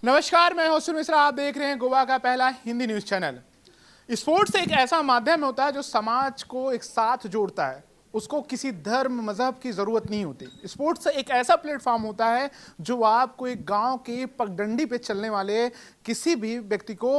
नमस्कार, मैं हौसुर मिश्रा। आप देख रहे हैं गोवा का पहला हिंदी न्यूज चैनल। स्पोर्ट्स एक ऐसा माध्यम होता है जो समाज को एक साथ जोड़ता है। उसको किसी धर्म मजहब की जरूरत नहीं होती। स्पोर्ट्स एक ऐसा प्लेटफॉर्म होता है जो आपको एक गांव के पगडंडी पे चलने वाले किसी भी व्यक्ति को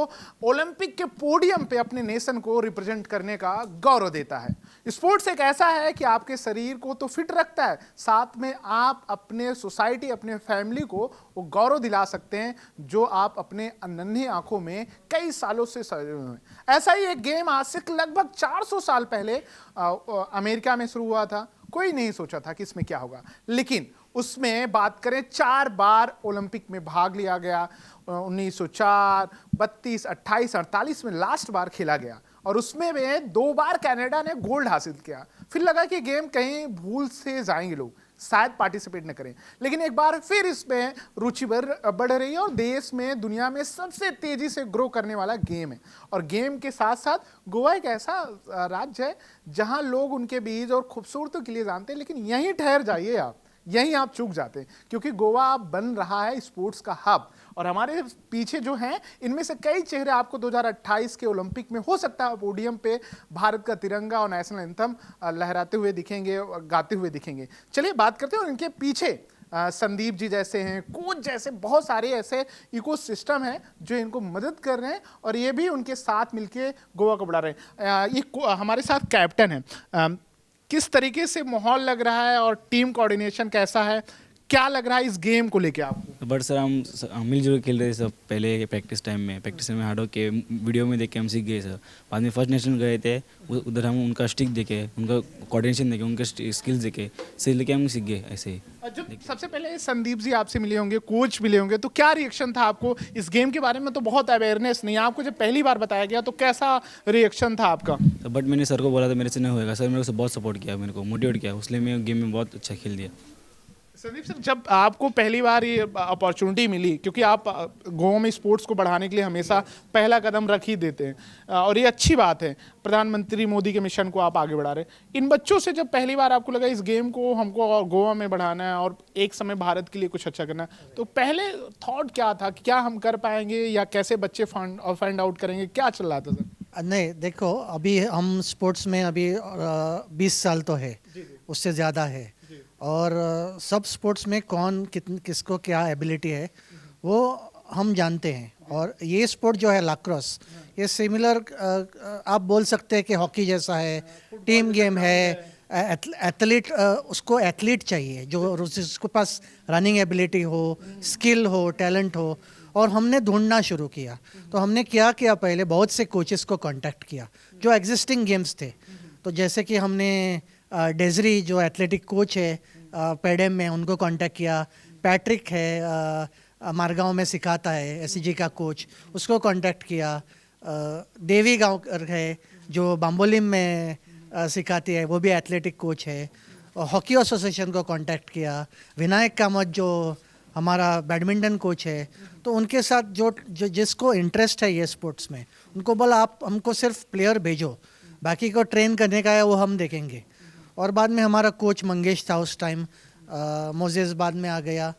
ओलंपिक के पोडियम पे अपने नेशन को रिप्रेजेंट करने का गौरव देता है। स्पोर्ट्स एक ऐसा है कि आपके शरीर को तो फिट रखता है, साथ में आप अपने सोसाइटी, अपने फैमिली को वो गौरव दिला सकते हैं जो आप अपने नन्ही आंखों में कई सालों से सजे हुए हैं। ऐसा ही एक गेम आज से लगभग 400 साल पहले अमेरिका में शुरू हुआ था। कोई नहीं सोचा था कि इसमें क्या होगा, लेकिन उसमें बात करें 4 बार ओलंपिक में भाग लिया गया। 1904, 32, 28, 48 में लास्ट बार खेला गया और उसमें में 2 बार कनाडा ने गोल्ड हासिल किया। फिर लगा कि गेम कहीं भूल से जाएंगे, लोग शायद पार्टिसिपेट न करें, लेकिन एक बार फिर इसमें रुचि बढ़ रही है और देश में, दुनिया में सबसे तेजी से ग्रो करने वाला गेम है। और गेम के साथ साथ गोवा एक ऐसा राज्य है जहां लोग उनके बीच और खूबसूरती के लिए जानते हैं, लेकिन यहीं ठहर जाइए आप, यहीं आप चूक जाते हैं, क्योंकि गोवा बन रहा है स्पोर्ट्स का हब। और हमारे पीछे जो हैं, इनमें से कई चेहरे आपको 2028 के ओलंपिक में हो सकता है पोडियम पे भारत का तिरंगा और नेशनल एंथम लहराते हुए दिखेंगे, गाते हुए दिखेंगे। चलिए बात करते हैं। और इनके पीछे संदीप जी जैसे हैं, कोच जैसे बहुत सारे ऐसे इकोसिस्टम हैं जो इनको मदद कर रहे हैं और ये भी उनके साथ मिलके गोवा को बढ़ा रहे हैं। ये हमारे साथ कैप्टन है। किस तरीके से माहौल लग रहा है और टीम कोऑर्डिनेशन कैसा है, क्या लग रहा है इस गेम को लेके आपको? बट सर हम मिलजुल खेल रहे थे सब। पहले प्रैक्टिस में हार्ड हो के वीडियो में देख के हम सीख गए सर। बाद में फर्स्ट नेशनल गए थे, उधर हम उनका स्टिक देखे, उनका कोऑर्डिनेशन देखे, उनके स्किल्स देखे, से लेके हम सीख गए ऐसे ही। जब सबसे पहले संदीप जी आपसे मिले होंगे, कोच मिले होंगे, तो क्या रिएक्शन था आपको? इस गेम के बारे में तो बहुत अवेयरनेस नहीं है आपको, जब पहली बार बताया गया तो कैसा रिएक्शन था आपका? बट मैंने सर को बोला था मेरे से नहीं होएगा, सर मेरे को बहुत सपोर्ट किया, मेरे को मोटिवेट किया, इसलिए मैं गेम में बहुत अच्छा खेल दिया। संदीप सर, जब आपको पहली बार ये अपॉर्चुनिटी मिली, क्योंकि आप गोवा में स्पोर्ट्स को बढ़ाने के लिए हमेशा पहला कदम रख ही देते हैं और ये अच्छी बात है, प्रधानमंत्री मोदी के मिशन को आप आगे बढ़ा रहे हैं। इन बच्चों से जब पहली बार आपको लगा इस गेम को हमको और गोवा में बढ़ाना है और एक समय भारत के लिए कुछ अच्छा करना है, तो पहले थॉट क्या था कि क्या हम कर पाएंगे या कैसे बच्चे फाइंड आउट करेंगे, क्या चल रहा था सर? नहीं, देखो, अभी हम स्पोर्ट्स में अभी 20 साल तो है, उससे ज़्यादा है। और सब स्पोर्ट्स में कौन किसको क्या एबिलिटी है वो हम जानते हैं। और ये स्पोर्ट जो है लैक्रोस, ये सिमिलर आप बोल सकते हैं कि हॉकी जैसा है, टीम गेम है। एथलीट, उसको एथलीट चाहिए जो उसके पास रनिंग एबिलिटी हो, स्किल हो, टैलेंट हो। और हमने ढूंढना शुरू किया, तो हमने क्या किया, पहले बहुत से कोचेस को कांटेक्ट किया जो एग्जिस्टिंग गेम्स थे। तो जैसे कि हमने डेजरी जो एथलेटिक कोच है पेडेम में, उनको कांटेक्ट किया। पैट्रिक है, मारगांव में सिखाता है, एससीजी का कोच, उसको कांटेक्ट किया। देवी गांव है जो बाम्बोलिम में सिखाती है, वो भी एथलेटिक कोच है। हॉकी एसोसिएशन को कांटेक्ट किया। विनायक कामत जो हमारा बैडमिंटन कोच है, तो उनके साथ जो जिसको इंटरेस्ट है ये स्पोर्ट्स में, उनको बोला आप हमको सिर्फ प्लेयर भेजो, बाकी को ट्रेन करने का है वो हम देखेंगे। और बाद में हमारा कोच मंगेश था उस टाइम, मोजेस बाद में आ गया।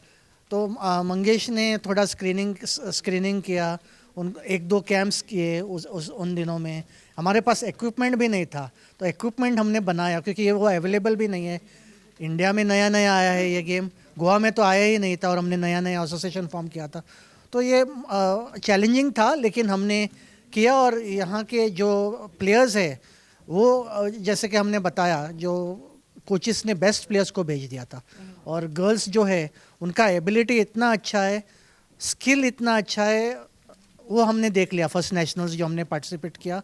तो मंगेश ने थोड़ा स्क्रीनिंग किया, उन 1-2 कैंप्स किए उन दिनों में। हमारे पास इक्विपमेंट भी नहीं था, तो इक्विपमेंट हमने बनाया, क्योंकि ये वो अवेलेबल भी नहीं है। इंडिया में नया नया आया है ये गेम, गोवा में तो आया ही नहीं था और हमने नया नया एसोसिएशन फॉर्म किया था। तो ये चैलेंजिंग था, लेकिन हमने किया। और यहाँ के जो प्लेयर्स है वो, जैसे कि हमने बताया, जो कोचेस ने बेस्ट प्लेयर्स को भेज दिया था। और गर्ल्स जो है उनका एबिलिटी इतना अच्छा है, स्किल इतना अच्छा है, वो हमने देख लिया। फर्स्ट नेशनल्स जो हमने पार्टिसिपेट किया,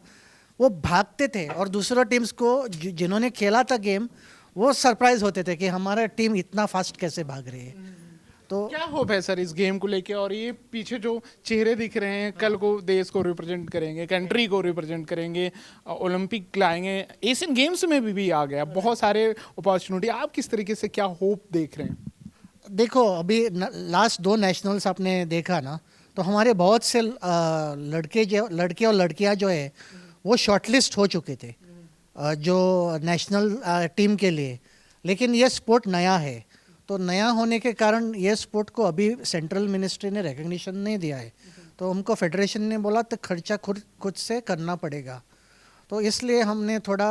वो भागते थे और दूसरा टीम्स को जिन्होंने खेला था गेम, वो सरप्राइज होते थे कि हमारा टीम इतना फास्ट कैसे भाग रही है। तो क्या होप है सर इस गेम को लेके? और ये पीछे जो चेहरे दिख रहे हैं, कल को देश को रिप्रेजेंट करेंगे, कंट्री को रिप्रेजेंट करेंगे, ओलंपिक लाएंगे, एशियन गेम्स में भी आ गया, बहुत सारे अपॉर्चुनिटी। आप किस तरीके से क्या होप देख रहे हैं? देखो, अभी लास्ट 2 नेशनल्स आपने देखा ना, तो हमारे बहुत से लड़के और लड़कियां जो है वो शॉर्टलिस्ट हो चुके थे जो नेशनल टीम के लिए। लेकिन ये स्पोर्ट नया है, तो नया होने के कारण ये स्पोर्ट को अभी सेंट्रल मिनिस्ट्री ने रिकग्निशन नहीं दिया है, तो हमको फेडरेशन ने बोला तो खर्चा खुद से करना पड़ेगा। तो इसलिए हमने थोड़ा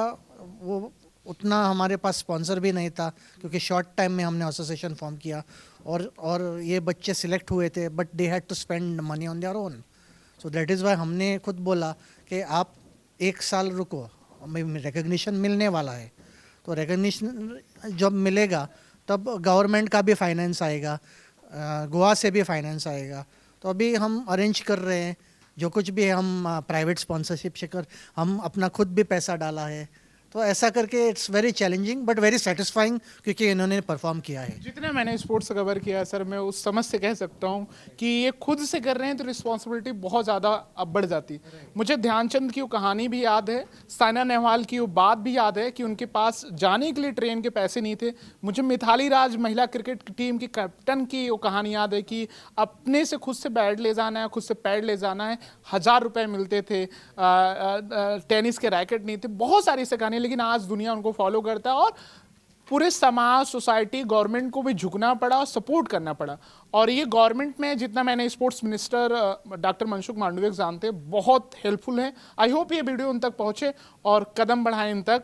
वो उतना हमारे पास स्पॉन्सर भी नहीं था, क्योंकि शॉर्ट टाइम में हमने एसोसिएशन फॉर्म किया और ये बच्चे सिलेक्ट हुए थे, but they had to spend money on their own. So that is why हमने खुद बोला कि आप 1 साल रुको, रिकग्निशन मिलने वाला है, तो रिकग्निशन जब मिलेगा तब गवर्नमेंट का भी फाइनेंस आएगा, गोवा से भी फाइनेंस आएगा। तो अभी हम अरेंज कर रहे हैं, जो कुछ भी हम प्राइवेट स्पॉन्सरशिप से हम अपना खुद भी पैसा डाला है। तो ऐसा करके it's very challenging but very satisfying, क्योंकि इन्होंने परफॉर्म किया है। जितने मैंने स्पोर्ट्स कवर किया है सर, मैं उस समझ से कह सकता हूँ कि ये खुद से कर रहे हैं तो रिस्पॉन्सिबिलिटी बहुत ज़्यादा अब बढ़ जाती है। मुझे ध्यानचंद की वो कहानी भी याद है, साइना नेहवाल की वो बात भी याद है कि उनके पास जाने के लिए ट्रेन के पैसे नहीं थे। मुझे मिथाली राज महिला क्रिकेट टीम की कैप्टन की वो कहानी याद है कि अपने से खुद से बैट ले जाना है, खुद से पैड ले जाना है, 1000 रुपये मिलते थे, टेनिस के रैकेट नहीं थे, बहुत सारी ऐसी कहानी। लेकिन आज दुनिया उनको फॉलो करता है और पूरे समाज, सोसाइटी, गवर्नमेंट को भी झुकना पड़ा और सपोर्ट करना पड़ा। और ये गवर्नमेंट में जितना मैंने sports minister doctor Mansukh Mandaviya जानते हैं, बहुत हेल्पफुल हैं। आई होप ये वीडियो उन तक पहुंचे और कदम बढ़ाएं इन तक।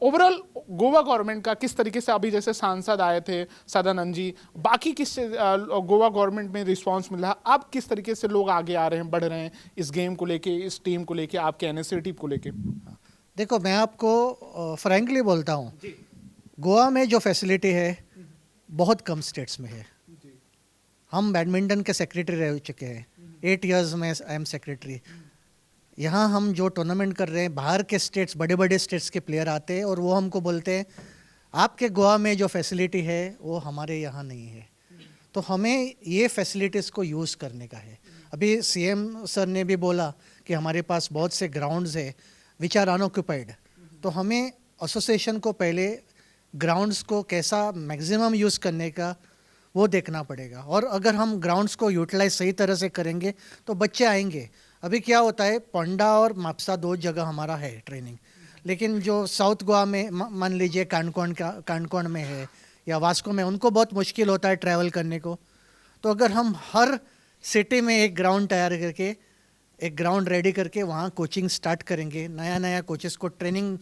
ओवरऑल गोवा गवर्नमेंट का किस तरीके से, अभी जैसे सांसद आए थे सदानंद जी, बाकी किस गोवा गवर्नमेंट में रिस्पॉन्स मिला, अब किस तरीके से लोग आगे आ रहे हैं, बढ़ रहे हैं इस गेम को लेके, इस टीम को लेके, आपके इनिशिएटिव को लेके? देखो, मैं आपको फ्रैंकली बोलता हूँ, गोवा में जो फैसिलिटी है बहुत कम स्टेट्स में है। हम बैडमिंटन के सेक्रेटरी रह चुके हैं, 8 इयर्स में आई एम सेक्रेटरी। यहाँ हम जो टूर्नामेंट कर रहे हैं, बाहर के स्टेट्स, बड़े बड़े स्टेट्स के प्लेयर आते हैं और वो हमको बोलते हैं आपके गोवा में जो फैसिलिटी है वो हमारे यहाँ नहीं है। तो हमें ये फैसिलिटीज़ को यूज़ करने का है। अभी सीएम सर ने भी बोला कि हमारे पास बहुत से ग्राउंड्स है विच आर अनऑक्यूपाइड। तो हमें एसोसिएशन को पहले ग्राउंड्स को कैसा मैक्सिमम यूज़ करने का वो देखना पड़ेगा, और अगर हम ग्राउंड्स को यूटिलाइज सही तरह से करेंगे तो बच्चे आएंगे। अभी क्या होता है, पोंडा और मापसा 2 जगह हमारा है ट्रेनिंग, लेकिन जो साउथ गोवा में मान लीजिए कानकोण में है या वास्को में, उनको बहुत मुश्किल होता है ट्रैवल करने को। तो अगर हम हर सिटी में एक ग्राउंड तैयार करके, एक ग्राउंड रेडी करके वहाँ कोचिंग स्टार्ट करेंगे, नया कोचेस को ट्रेनिंग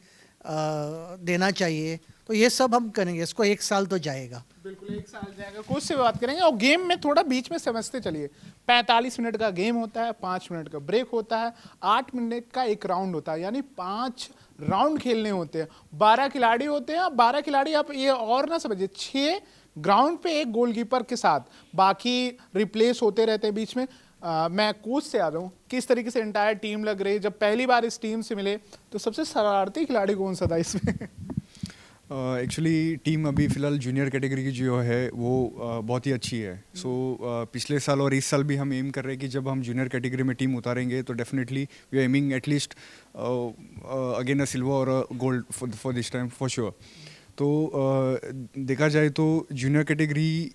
देना चाहिए, तो ये सब हम करेंगे। इसको 1 साल तो जाएगा, बिल्कुल 1 साल जाएगा। कोच से बात करेंगे और गेम में थोड़ा बीच में समझते चलिए। 45 मिनट का गेम होता है, 5 मिनट का ब्रेक होता है, 8 मिनट का एक राउंड होता है, यानी 5 राउंड खेलने होते हैं। 12 खिलाड़ी होते हैं। 12 खिलाड़ी, आप ये और ना समझिए, 6 ग्राउंड पे एक गोलकीपर के साथ, बाकी रिप्लेस होते रहते हैं बीच में। मैं कोच से आ रहा हूँ, किस तरीके से इंटायर टीम लग रही है? जब पहली बार इस टीम से मिले तो सबसे शरारती खिलाड़ी कौन सा था इसमें? एक्चुअली टीम अभी फ़िलहाल जूनियर कैटेगरी की जो है वो बहुत ही अच्छी है। सो पिछले साल और इस साल भी हम एम कर रहे हैं कि जब हम जूनियर कैटेगरी में टीम उतारेंगे तो definitely we are aiming at least again a silver और a gold for this time for sure. तो देखा जाए तो जूनियर कैटेगरी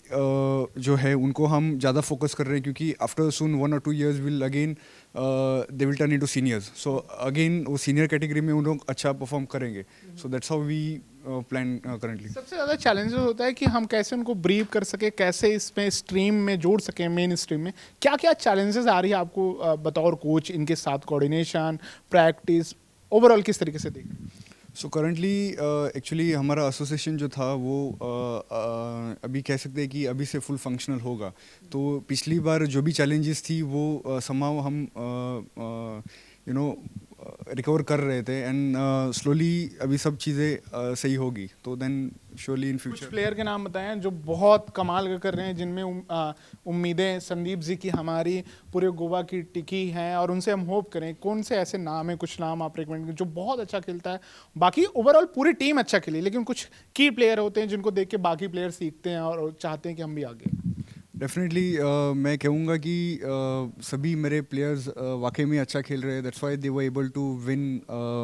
जो है उनको हम ज़्यादा फोकस कर रहे हैं, क्योंकि आफ्टर सून 1 और 2 years will again they will turn into seniors. So again वो सीनियर कैटेगरी में उन लोग अच्छा परफॉर्म करेंगे। So that's how we plan currently. सबसे ज़्यादा चैलेंजेस होता है कि हम कैसे उनको ब्रीफ कर सके, कैसे इसमें स्ट्रीम में जोड़ सकें, मेन स्ट्रीम में क्या क्या चैलेंजेस आ रही है आपको बतौर कोच, इनके साथ कोऑर्डिनेशन, प्रैक्टिस, ओवरऑल किस तरीके से देख? सो करंटली एक्चुअली हमारा एसोसिएशन जो था वो अभी कह सकते हैं कि अभी से फुल फंक्शनल होगा। तो पिछली बार जो भी चैलेंजेस थी वो somehow हम रिकवर कर रहे थे, एंड स्लोली अभी सब चीज़ें सही होगी, तो देन श्योरली इन कुछ फ्यूचर। प्लेयर के नाम बताएं जो बहुत कमाल का कर रहे हैं, जिनमें उम्मीदें संदीप जी की हमारी पूरे गोवा की टिकी हैं, और उनसे हम होप करें। कौन से ऐसे नाम है, कुछ नाम आप रिकमेंड करें जो बहुत अच्छा खेलता है? बाकी ओवरऑल पूरी टीम अच्छा खेली, लेकिन कुछ की प्लेयर होते हैं जिनको देख के बाकी प्लेयर सीखते हैं और चाहते हैं कि हम भी आगे। डेफिनेटली मैं कहूँगा कि सभी मेरे प्लेयर्स वाकई में अच्छा खेल रहे हैं। That's why they were able to win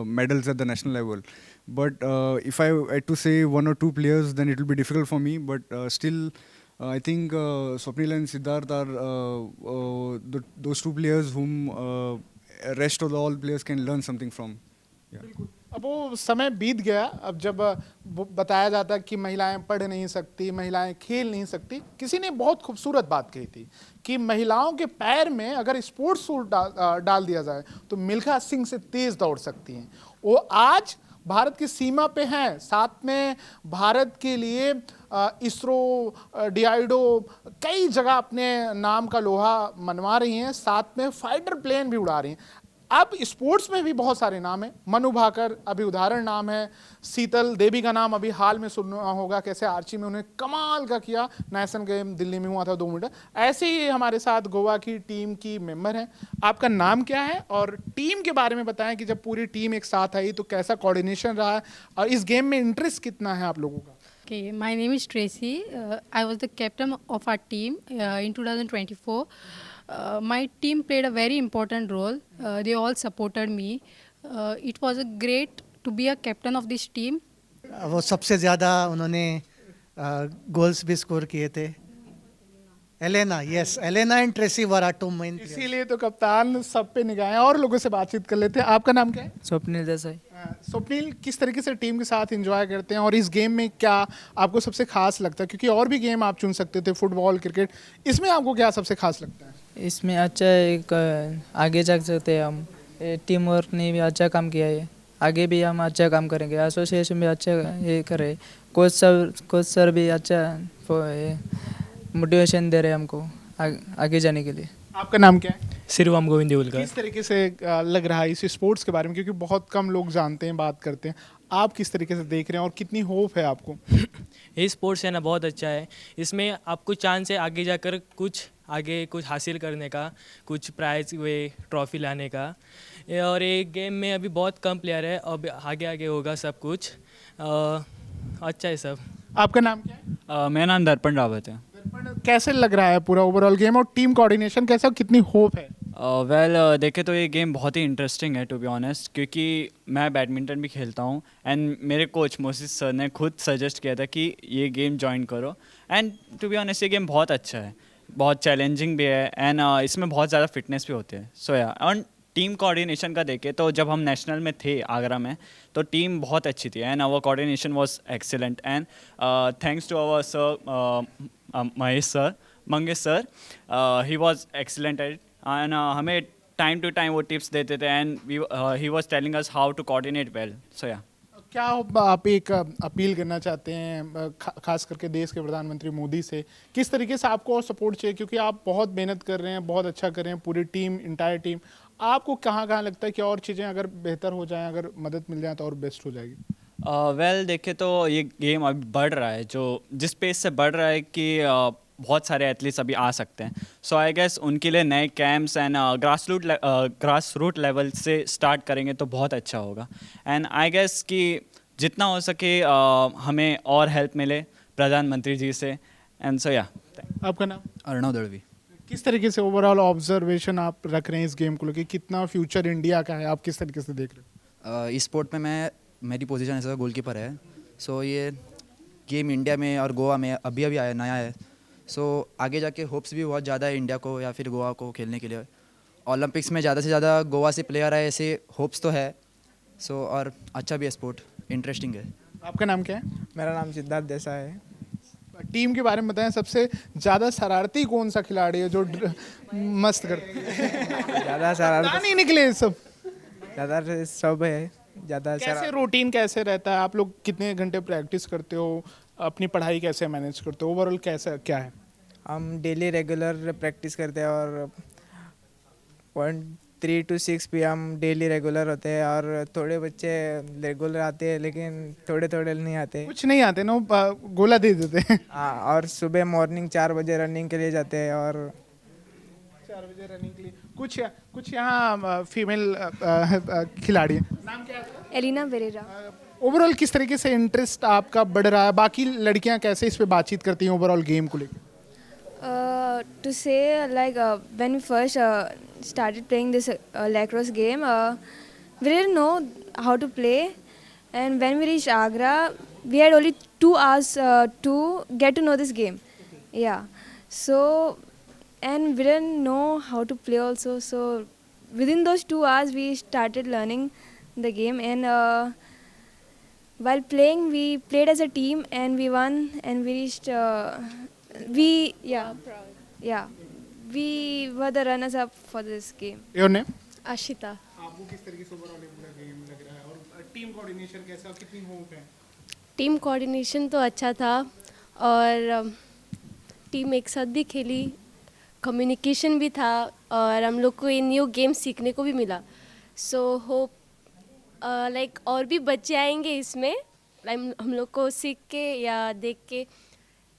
medals at the national level. But if I had to say 1 or 2 players, then it will be difficult for me. But still, I think Swapnil and Siddharth are those 2 players whom rest of the all players can learn something from. Yeah. अब वो समय बीत गया। अब जब वो बताया जाता कि महिलाएं पढ़ नहीं सकती, महिलाएं खेल नहीं सकती, किसी ने बहुत खूबसूरत बात कही थी कि महिलाओं के पैर में अगर स्पोर्ट्स शूज डाल दिया जाए तो मिल्खा सिंह से तेज दौड़ सकती हैं। वो आज भारत की सीमा पे हैं, साथ में भारत के लिए इसरो, डीआरडीओ कई जगह अपने नाम का लोहा मनवा रही हैं, साथ में फाइटर प्लेन भी उड़ा रही हैं। अब स्पोर्ट्स में भी बहुत सारे नाम हैं। मनु भाकर अभी उदाहरण नाम है, शीतल देवी का नाम अभी हाल में सुना होगा, कैसे आर्ची में उन्हें कमाल का किया, नेशनल गेम दिल्ली में हुआ था 2 मीटर। ऐसे ही हमारे साथ गोवा की टीम की मेंबर हैं। आपका नाम क्या है और टीम के बारे में बताएं कि जब पूरी टीम एक साथ आई तो कैसा कोऑर्डिनेशन रहा है और इस गेम में इंटरेस्ट कितना है आप लोगों का? Okay, my name is Tracy. I was the captain of our team in 2024. My team played a very important role. They all supported me. It was a great to be a captain of this team. वो सबसे ज़्यादा उन्होंने goals भी score किए थे। Elena, yes, Elena and Tracy were are 2 men. इसीलिए तो कप्तान सब पे निगाहें। और लोगों से बातचीत कर लेते हैं। आपका नाम क्या है? स्वप्निल देसाई। स्वप्निल, किस तरीके से टीम के साथ एंजॉय करते हैं और इस गेम में क्या आपको सबसे खास लगता है? क्योंकि और भी गेम आप चुन सकते थे, फुटबॉल, क्रिकेट, इसमें आपको क्या सबसे खास लगता है? इसमें अच्छा एक आगे जा सकते हैं हम। टीम वर्क ने भी अच्छा काम किया है, आगे भी हम अच्छा काम करेंगे। एसोसिएशन भी अच्छा ये करे, कोच सर भी अच्छा मोटिवेशन दे रहे हैं हमको आगे जाने के लिए। आपका नाम क्या है? सिरवाम गोविंद देवलकर। किस तरीके से लग रहा है इस स्पोर्ट्स के बारे में, क्योंकि बहुत कम लोग जानते हैं, बात करते हैं, आप किस तरीके से देख रहे हैं और कितनी होप है आपको? ये स्पोर्ट्स है ना, बहुत अच्छा है। इसमें आपको चांस है आगे जाकर कुछ हासिल करने का, कुछ प्राइज वे ट्रॉफी लाने का। और ये गेम में अभी बहुत कम प्लेयर है, अब आगे आगे होगा सब कुछ। अच्छा है सब। आपका नाम क्या है? मेरा नाम दर्पण रावत है। दर्पण, कैसे लग रहा है पूरा ओवरऑल गेम और टीम कोऑर्डिनेशन कैसा, कितनी होप है? देखे तो ये गेम बहुत ही इंटरेस्टिंग है टू बी ऑनेस्ट, क्योंकि मैं बैडमिंटन भी खेलता हूँ एंड मेरे कोच मोसिस सर ने खुद सजेस्ट किया था कि ये गेम ज्वाइन करो। एंड टू बी ऑनेस्ट ये गेम बहुत अच्छा है, बहुत चैलेंजिंग भी है एंड इसमें बहुत ज़्यादा फिटनेस भी होती है। सो या और टीम कोऑर्डिनेशन का देखें तो जब हम नेशनल में थे आगरा में तो टीम बहुत अच्छी थी and our coordination was excellent and thanks to our sir Mangesh sir, he was excellent at end हमें टाइम टू टाइम वो टिप्स देते थे and he was telling us how to coordinate well. So yeah क्या आप एक appeal करना चाहते हैं खास करके देश के प्रधानमंत्री मोदी से, किस तरीके से आपको और सपोर्ट चाहिए? क्योंकि आप बहुत मेहनत कर रहे हैं, बहुत अच्छा कर रहे हैं, पूरी टीम, इंटायर टीम, आपको कहाँ कहाँ लगता है कि और चीज़ें अगर बेहतर हो जाएं, अगर मदद मिल जाए तो और बेस्ट हो जाएगी? वेल देखे तो ये गेम अभी बढ़ रहा है, जो जिस पेस से बढ़ रहा है कि बहुत सारे एथलीट्स अभी आ सकते हैं। सो आई गेस उनके लिए नए camps and grass root level से स्टार्ट करेंगे तो बहुत अच्छा होगा। एंड आई गेस कि जितना हो सके हमें और हेल्प मिले प्रधानमंत्री जी से। एंड सो या। आपका नाम? अर्णव दड़वी। किस तरीके से ओवरऑल ऑब्जर्वेशन आप रख रहे हैं इस गेम को लेकर, कितना फ्यूचर इंडिया का है, आप किस तरीके से देख रहे हो? इस स्पोर्ट में मेरी पोजीशन ऐसा गोलकीपर है। सो ये गेम इंडिया में और गोवा में अभी आया नया है। सो आगे जाके होप्स भी बहुत ज़्यादा है इंडिया को या फिर गोवा को खेलने के लिए। ओलंपिक्स में ज़्यादा से ज़्यादा गोवा से प्लेयर आए, ऐसे होप्स तो है। सो और अच्छा भी है, स्पोर्ट इंटरेस्टिंग है। आपका नाम क्या है? मेरा नाम सिद्धार्थ देसाई है। टीम के बारे में बताएं, सबसे ज़्यादा शरारती कौन सा खिलाड़ी है जो मस्त करता है? ज़्यादा शरारत नहीं निकले सब। ज़्यादा सब है, ज़्यादा कैसे रूटीन कैसे रहता है? आप लोग कितने घंटे प्रैक्टिस करते हो? अपनी पढ़ाई कैसे मैनेज करते हो? ओवरऑल कैसा क्या है? हम डेली रेगुलर प्रैक्टिस करते हैं और 3 to 6 PM डेली रेगुलर होते हैं। और थोड़े बच्चे रेगुलर आते हैं लेकिन थोड़े नहीं आते। कुछ नहीं आते ना, गोला दे देते हैं। हाँ, और सुबह मॉर्निंग 4 बजे रनिंग के लिए जाते हैं। और 4 बजे रनिंग के लिए कुछ यहाँ फीमेल खिलाड़ी हैं। नाम क्या है? एलिना बेरेरा। ओवरऑल किस तरीके से इंटरेस्ट आपका बढ़ रहा है? बाकी लड़कियाँ कैसे इस पे बातचीत करती हैं ओवरऑल गेम को लेकर? To say like when we first started playing this lacrosse game, we didn't know how to play, and when we reached Agra, we had only 2 hours to get to know this game. Yeah, so and we didn't know how to play also. So within those 2 hours, we started learning the game, and while playing, we played as a team, and we won, and we reached. We were the runners up for this game. Your name? Ashita. आपको किस तरीके से overall पूरा game लग रहा है और team coordination कैसा और कितनी होप है? टीम कोऑर्डिनेशन तो अच्छा था और टीम एक साथ भी खेली, कम्युनिकेशन भी था और हम लोग को ये न्यू गेम सीखने को भी मिला. सो होप लाइक और भी बच्चे आएंगे इसमें, हम लोग को सीख के या देख के.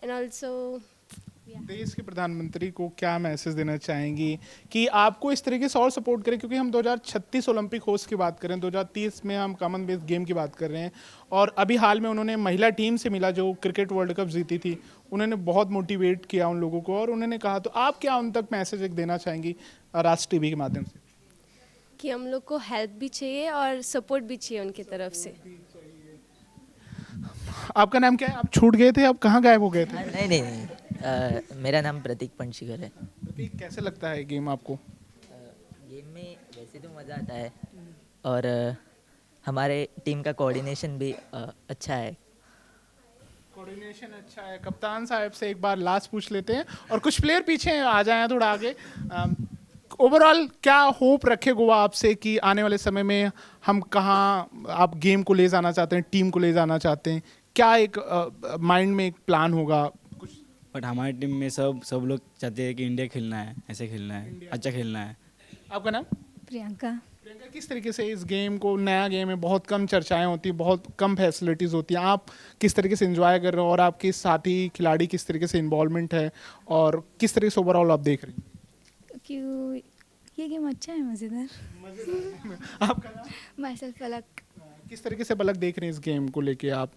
एंड ऑल्सो देश के प्रधानमंत्री को क्या मैसेज देना चाहेंगी कि आपको इस तरीके से और सपोर्ट करें, क्योंकि हम 2036 ओलंपिक होस्ट की बात करें, 2030 में हम कॉमनवेल्थ गेम की बात कर रहे हैं और अभी हाल में उन्होंने महिला टीम से मिला जो क्रिकेट वर्ल्ड कप जीती थी. उन्होंने बहुत मोटिवेट किया उन लोगों को और उन्होंने कहा, तो आप क्या उन तक मैसेज एक देना चाहेंगी राष्ट्र टीवी के माध्यम से? कि हम लोग को हेल्प भी चाहिए और सपोर्ट भी चाहिए उनकी तरफ से. आपका नाम क्या है? आप छूट गए थे, आप कहाँ गायब हो गए थे? नहीं मेरा नाम प्रतीक पंशीकर है. प्रतीक, कैसे लगता है गेम आपको? गेम में वैसे तो मज़ा आता है और हमारे टीम का कोऑर्डिनेशन भी अच्छा है. कोऑर्डिनेशन अच्छा है. कप्तान साहब से एक बार लास्ट पूछ लेते हैं और कुछ प्लेयर पीछे आ जाएं थोड़ा आगे. ओवरऑल क्या होप रखे गोवा आपसे कि आने वाले समय में हम कहाँ आप गेम को ले जाना चाहते हैं, टीम को ले जाना चाहते हैं? क्या एक माइंड में एक प्लान होगा कुछ? बट हमारी टीम में सब लोग चाहते हैं कि इंडिया खेलना है, ऐसे खेलना है, अच्छा खेलना है. आपका नाम? प्रियंका. प्रियंका, किस तरीके से इस गेम को, नया गेम है, बहुत कम चर्चाएं होती हैं, बहुत कम फैसिलिटीज़ होती हैं, आप किस तरीके से एंजॉय कर रहे हो और आपके साथी खिलाड़ी किस तरीके से इन्वॉल्वमेंट है और किस तरीके से ओवरऑल आप देख रहे हैं? क्यों ये गेम अच्छा है, मज़ेदार. आपका नाम? माई सेल्फ पलक. किस तरीके से पलक देख रहे हैं इस गेम को लेके? आप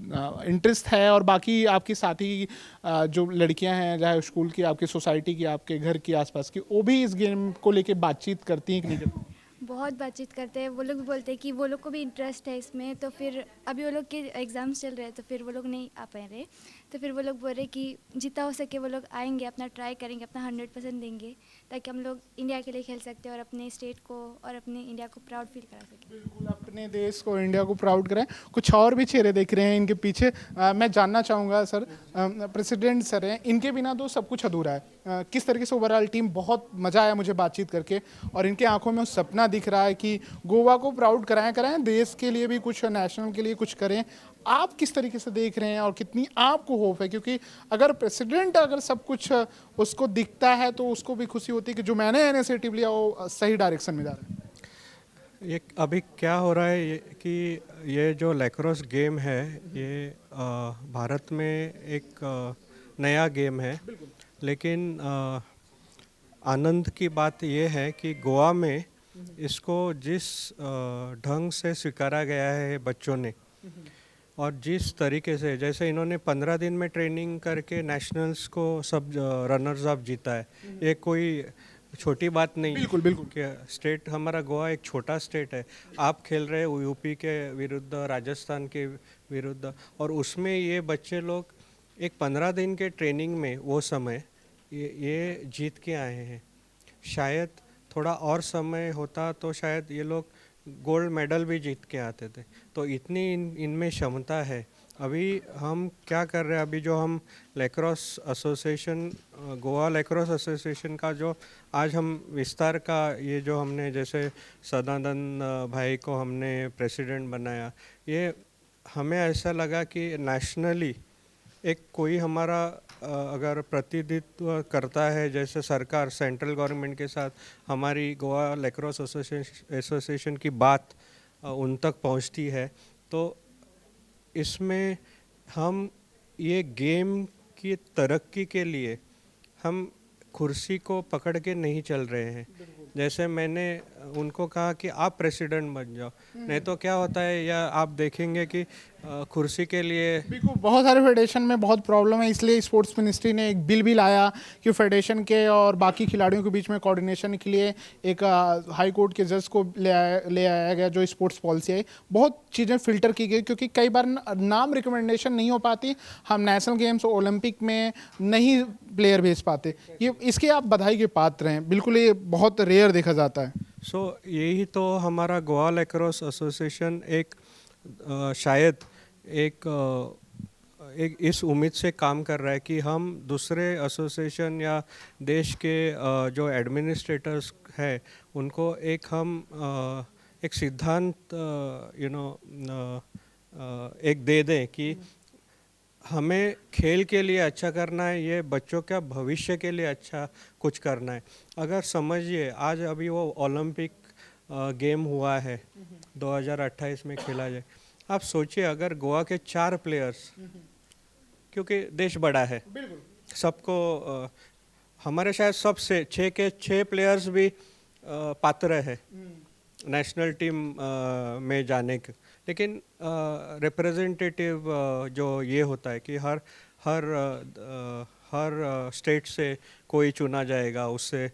इंटरेस्ट है और बाकी आपकी साथी जो लड़कियां हैं, चाहे स्कूल की, आपकी सोसाइटी की, आपके घर की आसपास की, वो भी इस गेम को लेके बातचीत करती हैं कि नहीं करती? बहुत बातचीत करते हैं. वो लोग भी बोलते हैं कि वो लोग को भी इंटरेस्ट है इसमें. तो फिर अभी वो लोग के एग्ज़ाम्स चल रहे हैं तो फिर वो लोग नहीं आ पाए रहे. तो फिर वो लोग बोल रहे कि जितना हो सके वो लोग आएंगे, अपना ट्राई करेंगे, अपना 100% देंगे ताकि हम लोग इंडिया के लिए खेल सकते हैं और अपने स्टेट को और अपने इंडिया को प्राउड फील करा सकें. बिल्कुल, अपने देश को, इंडिया को प्राउड कराएं. कुछ और भी चेहरे देख रहे हैं इनके पीछे. मैं जानना चाहूँगा सर, प्रेसिडेंट सर हैं, इनके बिना तो सब कुछ अधूरा है. किस तरीके से ओवरऑल टीम, बहुत मज़ा आया मुझे बातचीत करके और इनके आंखों में सपना दिख रहा है कि गोवा को प्राउड कराएं, देश के लिए भी कुछ, नेशनल के लिए कुछ करें. आप किस तरीके से देख रहे हैं और कितनी आपको होप है? क्योंकि अगर प्रेसिडेंट अगर सब कुछ उसको दिखता है तो उसको भी खुशी होती है कि जो मैंने इनिशिएटिव लिया वो सही डायरेक्शन में जा रहा है. ये अभी क्या हो रहा है कि ये जो लैक्रोस गेम है ये भारत में एक नया गेम है, लेकिन आनंद की बात ये है कि गोवा में इसको जिस ढंग से स्वीकारा गया है बच्चों ने और जिस तरीके से, जैसे इन्होंने 15 दिन में ट्रेनिंग करके नेशनल्स को सब रनर्स अप जीता है, ये कोई छोटी बात नहीं. बिल्कुल बिल्कुल. कि स्टेट हमारा गोवा एक छोटा स्टेट है, आप खेल रहे हो यूपी के विरुद्ध, राजस्थान के विरुद्ध, और उसमें ये बच्चे लोग एक 15 दिन के ट्रेनिंग में वो समय ये जीत के आए हैं. शायद थोड़ा और समय होता तो शायद ये लोग गोल्ड मेडल भी जीत के आते थे. तो इतनी इनमें क्षमता है. अभी हम क्या कर रहे हैं, अभी जो हम lacrosse association, Goa lacrosse association का जो आज हम विस्तार का, ये जो हमने जैसे सदानंद भाई को हमने प्रेसिडेंट बनाया, ये हमें ऐसा लगा कि नेशनली एक कोई हमारा अगर प्रतिनिधित्व करता है, जैसे सरकार सेंट्रल गवर्नमेंट के साथ हमारी गोवा लैक्रोस एसोसिएशन की बात उन तक पहुंचती है, तो इसमें हम ये गेम की तरक्की के लिए हम कुर्सी को पकड़ के नहीं चल रहे हैं. जैसे मैंने उनको कहा कि आप प्रेसिडेंट बन जाओ, नहीं तो क्या होता है, या आप देखेंगे कि कुर्सी के लिए बिल्कुल बहुत सारे फेडरेशन में बहुत प्रॉब्लम है. इसलिए स्पोर्ट्स मिनिस्ट्री ने एक बिल भी लाया कि फेडरेशन के और बाकी खिलाड़ियों के बीच में कोऑर्डिनेशन के लिए एक हाई कोर्ट के जज को ले आया गया जो स्पोर्ट्स पॉलिसी है. बहुत चीज़ें फिल्टर की गई क्योंकि कई बार नाम रिकमेंडेशन नहीं हो पाती, हम नेशनल गेम्स ओलंपिक में नहीं प्लेयर भेज पाते. ये इसके आप बधाई के पात्र हैं. बिल्कुल ये बहुत रेयर देखा जाता है. सो यही तो हमारा गोवा लैक्रोस एसोसिएशन एक शायद एक इस उम्मीद से काम कर रहा है कि हम दूसरे एसोसिएशन या देश के जो एडमिनिस्ट्रेटर्स हैं उनको एक सिद्धांत एक दे दें कि हमें खेल के लिए अच्छा करना है, ये बच्चों का भविष्य के लिए अच्छा कुछ करना है। अगर समझिए आज अभी वो ओलंपिक गेम हुआ है 2028 में खेला जाए, आप सोचिए अगर गोवा के 4 प्लेयर्स, क्योंकि देश बड़ा है सबको हमारे शायद सबसे 6 के 6 प्लेयर्स भी पात्र है नेशनल टीम में जाने के, लेकिन रिप्रेजेंटेटिव जो ये होता है कि हर स्टेट से कोई चुना जाएगा, उससे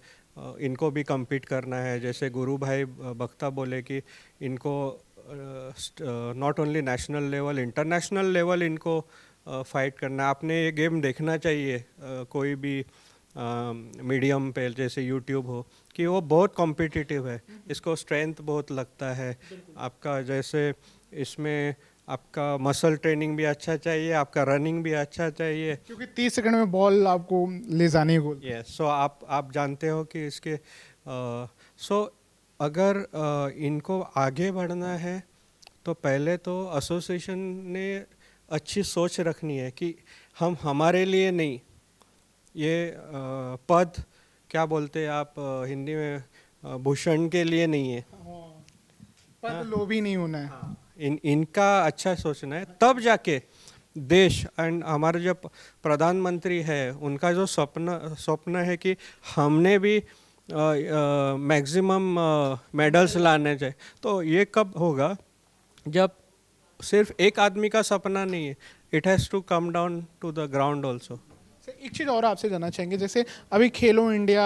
इनको भी compete करना है। जैसे गुरु भाई बख्ता बोले कि इनको not only national level international level इनको फाइट करना है। आपने ये गेम देखना चाहिए कोई भी मीडियम पे जैसे यूट्यूब हो कि वो बहुत कॉम्पिटिटिव है, इसको स्ट्रेंथ बहुत लगता है आपका, जैसे इसमें आपका मसल ट्रेनिंग भी अच्छा चाहिए, आपका रनिंग भी अच्छा चाहिए, क्योंकि 30 सेकंड में बॉल आपको ले जानी है गोल। यस। सो आप जानते हो कि इसके अगर इनको आगे बढ़ना है तो पहले तो एसोसिएशन ने अच्छी सोच रखनी है कि हम हमारे लिए नहीं, ये पद क्या बोलते हैं आप हिंदी में भूषण के लिए नहीं है, पर लोभी नहीं होना है। इनका अच्छा सोचना है, तब जाके देश एंड हमारे जो प्रधानमंत्री है उनका जो स्वप्न है कि हमने भी मैक्सिमम मेडल्स लाने चाहिए, तो ये कब होगा जब सिर्फ एक आदमी का सपना नहीं है, it has to come down to the ground also. एक चीज़ और आपसे जानना चाहेंगे, जैसे अभी खेलो इंडिया,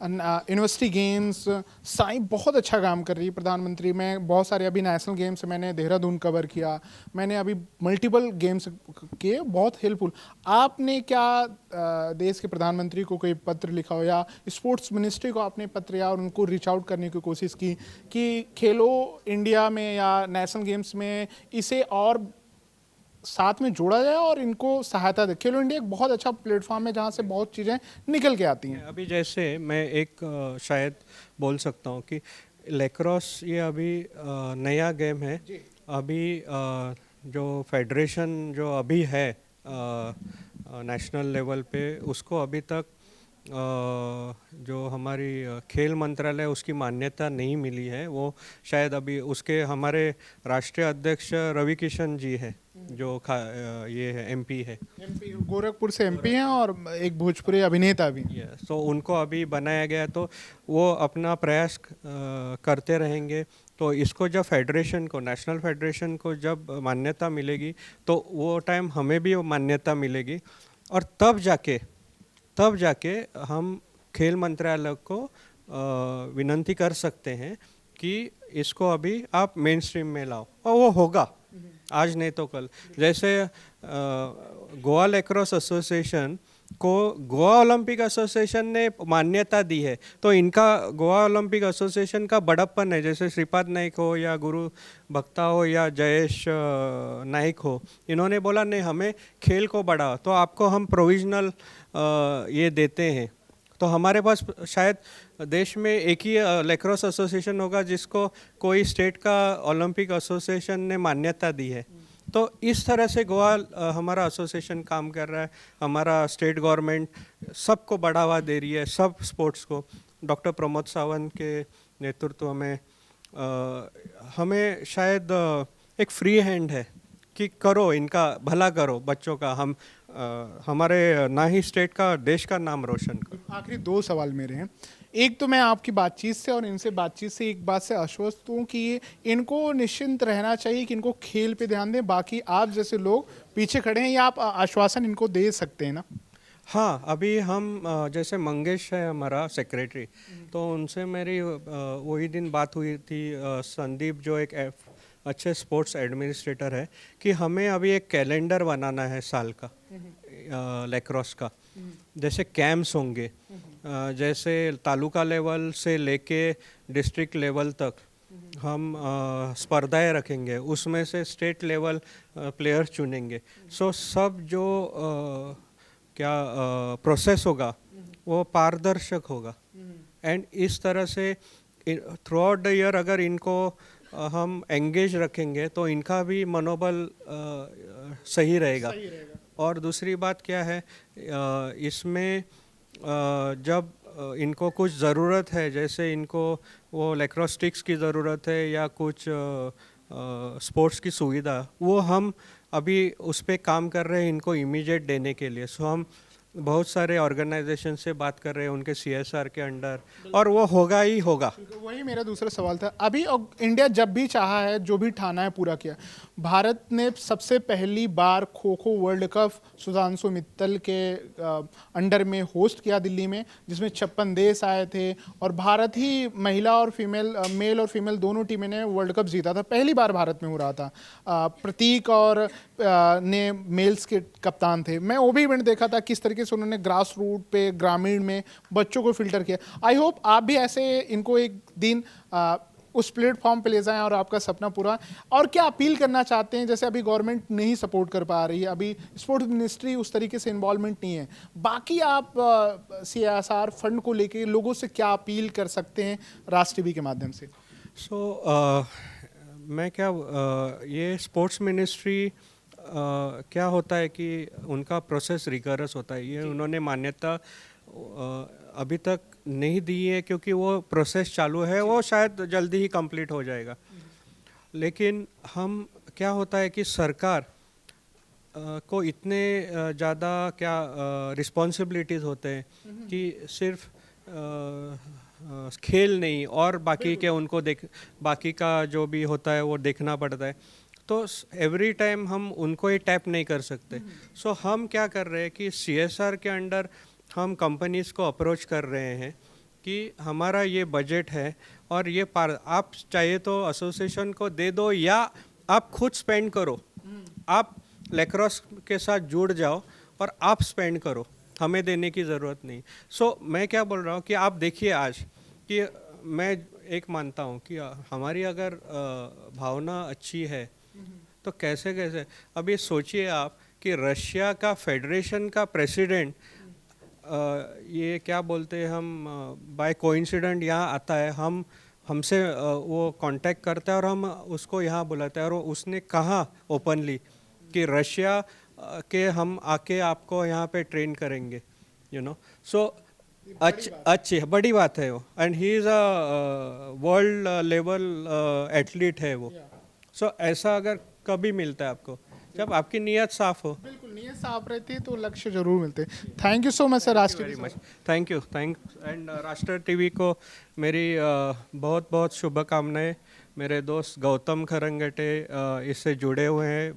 यूनिवर्सिटी गेम्स, साई बहुत अच्छा काम कर रही है प्रधानमंत्री में, बहुत सारे अभी नेशनल गेम्स मैंने देहरादून कवर किया, मैंने अभी मल्टीपल गेम्स किए, बहुत हेल्पफुल। आपने क्या देश के प्रधानमंत्री को कोई पत्र लिखा हो या स्पोर्ट्स मिनिस्ट्री को आपने पत्र या उनको रीच आउट करने की कोशिश की कि खेलो इंडिया में या नेशनल गेम्स में इसे और साथ में जोड़ा जाए और इनको सहायता दे? खेलो इंडिया एक बहुत अच्छा प्लेटफॉर्म है जहाँ से बहुत चीज़ें निकल के आती हैं। अभी जैसे मैं एक शायद बोल सकता हूँ कि लैक्रोस ये अभी नया गेम है, अभी जो फेडरेशन जो अभी है नेशनल लेवल पे, उसको अभी तक जो हमारी खेल मंत्रालय उसकी मान्यता नहीं मिली है। वो शायद अभी उसके हमारे राष्ट्रीय अध्यक्ष रवि किशन जी है जो ये है एमपी है, गोरखपुर से एमपी हैं और एक भोजपुरी अभिनेता भी। तो उनको अभी बनाया गया, तो वो अपना प्रयास करते रहेंगे। तो इसको जब फेडरेशन को, नेशनल फेडरेशन को जब मान्यता मिलेगी तो वो टाइम हमें भी वो मान्यता मिलेगी, और तब जाके हम खेल मंत्रालय को विनंती कर सकते हैं कि इसको अभी आप मेन स्ट्रीम में लाओ, और वो होगा आज नहीं तो कल। जैसे गोवा लैक्रोस एसोसिएशन को गोवा ओलंपिक एसोसिएशन ने मान्यता दी है, तो इनका गोवा ओलंपिक एसोसिएशन का बड़प्पन है। जैसे श्रीपाद नाइक हो या गुरु भक्ता हो या जयेश नाइक हो, इन्होंने बोला नहीं हमें खेल को बढ़ाओ, तो आपको हम प्रोविजनल ये देते हैं। तो हमारे पास शायद देश में एक ही लैक्रोस एसोसिएशन होगा जिसको कोई स्टेट का ओलंपिक एसोसिएशन ने मान्यता दी है। तो इस तरह से गोवा हमारा एसोसिएशन काम कर रहा है, हमारा स्टेट गवर्नमेंट सबको बढ़ावा दे रही है, सब स्पोर्ट्स को। डॉक्टर प्रमोद सावंत के नेतृत्व में हमें शायद एक फ्री हैंड है कि करो, इनका भला करो बच्चों का, हम हमारे ना ही स्टेट का, देश का नाम रोशन करो। आखिरी 2 सवाल मेरे हैं। एक तो मैं आपकी बातचीत से और इनसे बातचीत से एक बात से आश्वस्त हूँ कि इनको निश्चिंत रहना चाहिए कि इनको खेल पे ध्यान दें, बाकी आप जैसे लोग पीछे खड़े हैं, या आप आश्वासन इनको दे सकते हैं ना? हाँ, अभी हम जैसे मंगेश है हमारा सेक्रेटरी, तो उनसे मेरी वही दिन बात हुई थी, संदीप जो एक अच्छे स्पोर्ट्स एडमिनिस्ट्रेटर है, कि हमें अभी एक कैलेंडर बनाना है साल का लैक्रोस का, जैसे कैंप्स होंगे जैसे तालुका लेवल से लेके डिस्ट्रिक्ट लेवल तक हम स्पर्धाएं रखेंगे, उसमें से स्टेट लेवल प्लेयर चुनेंगे। सो सब जो क्या प्रोसेस होगा वो पारदर्शक होगा। एंड इस तरह से थ्रू आउट द ईयर अगर इनको हम एंगेज रखेंगे तो इनका भी मनोबल सही रहेगा। और दूसरी बात क्या है, इसमें जब इनको कुछ ज़रूरत है, जैसे इनको वो लैक्रोस स्टिक्स की ज़रूरत है या कुछ स्पोर्ट्स की सुविधा, वो हम अभी उस पर काम कर रहे हैं इनको इमीडिएट देने के लिए। सो हम बहुत सारे ऑर्गेनाइजेशन से बात कर रहे हैं उनके CSR के अंडर, और वो होगा ही होगा। वही मेरा दूसरा सवाल था। अभी इंडिया जब भी चाहा है, जो भी ठाना है पूरा किया। भारत ने सबसे पहली बार खो खो वर्ल्ड कप सुधांशु मित्तल के अंडर में होस्ट किया दिल्ली में, जिसमें 56 देश आए थे और भारत ही महिला और फीमेल, मेल और फीमेल दोनों टीमें ने वर्ल्ड कप जीता था। पहली बार भारत में हो रहा था। प्रतीक और ने मेल्स के कप्तान थे। मैं वो भी इवेंट देखा था, किस तरीके से उन्होंने ग्रास रूट पे ग्रामीण में बच्चों को फिल्टर किया। आई होप आप भी ऐसे इनको एक दिन उस प्लेटफॉर्म पे ले जाएं और आपका सपना पूरा। और क्या अपील करना चाहते हैं, जैसे अभी गवर्नमेंट नहीं सपोर्ट कर पा रही है, अभी स्पोर्ट्स मिनिस्ट्री उस तरीके से इन्वॉल्वमेंट नहीं है, बाकी आप CSR फंड को लेके लोगों से क्या अपील कर सकते हैं राज टीवी के माध्यम से? मैं क्या ये स्पोर्ट्स मिनिस्ट्री क्या होता है कि उनका प्रोसेस रिगरस होता है। ये उन्होंने मान्यता अभी तक नहीं दी है क्योंकि वो प्रोसेस चालू है, वो शायद जल्दी ही कंप्लीट हो जाएगा। लेकिन हम क्या होता है कि सरकार को इतने ज़्यादा क्या रिस्पॉन्सिबिलिटीज़ होते हैं कि सिर्फ खेल नहीं और बाकी के उनको बाकी का जो भी होता है वो देखना पड़ता है। तो एवरी टाइम हम उनको ये टैप नहीं कर सकते। सो हम क्या कर रहे हैं कि CSR के अंडर हम कंपनीज़ को अप्रोच कर रहे हैं कि हमारा ये बजट है और ये आप चाहिए तो एसोसिएशन को दे दो या आप खुद स्पेंड करो, आप लैक्रोस के साथ जुड़ जाओ और आप स्पेंड करो, हमें देने की ज़रूरत नहीं। सो मैं क्या बोल रहा हूँ कि आप देखिए आज कि मैं एक मानता हूँ कि हमारी अगर भावना अच्छी है तो कैसे कैसे अभी सोचिए आप कि रशिया का फेडरेशन का प्रेसिडेंट ये क्या बोलते हैं हम बाय कोइंसिडेंट यहाँ आता है, हमसे वो कांटेक्ट करता है और हम उसको यहाँ बुलाते हैं और उसने कहा ओपनली कि रशिया के हम आके आपको यहाँ पे ट्रेन करेंगे, यू नो। सो अच्छी बड़ी बात है वो, and he is a world level athlete है वो। सो ऐसा अगर कभी मिलता है आपको जब आपकी नीयत साफ हो। बिल्कुल, नीयत साफ रहती है तो लक्ष्य जरूर मिलते हैं। Thank you so much sir राष्ट्र टीवी। थैंक यू एंड राष्ट्र टीवी को मेरी बहुत बहुत शुभकामनाएं। मेरे दोस्त गौतम खरंगटे इससे जुड़े हुए हैं।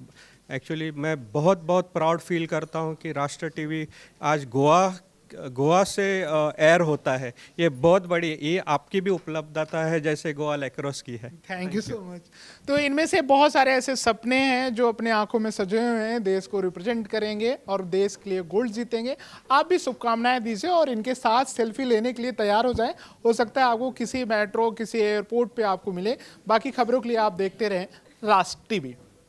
एक्चुअली मैं बहुत बहुत प्राउड फील करता हूं कि राष्ट्र टीवी आज गोवा से एयर होता है। ये बहुत बड़ी, ये आपकी भी उपलब्धता है जैसे गोवा लैक्रोस की है। Thank you so much. तो इनमें से बहुत सारे ऐसे सपने हैं जो अपने आंखों में सजे हुए हैं, देश को रिप्रेजेंट करेंगे और देश के लिए गोल्ड जीतेंगे। आप भी शुभकामनाएं दीजिए और इनके साथ सेल्फी लेने के लिए तैयार हो जाएं। हो सकता है आपको किसी मेट्रो, किसी एयरपोर्ट पे आपको मिले। बाकी खबरों के लिए आप देखते रहें राष्ट्र टीवी।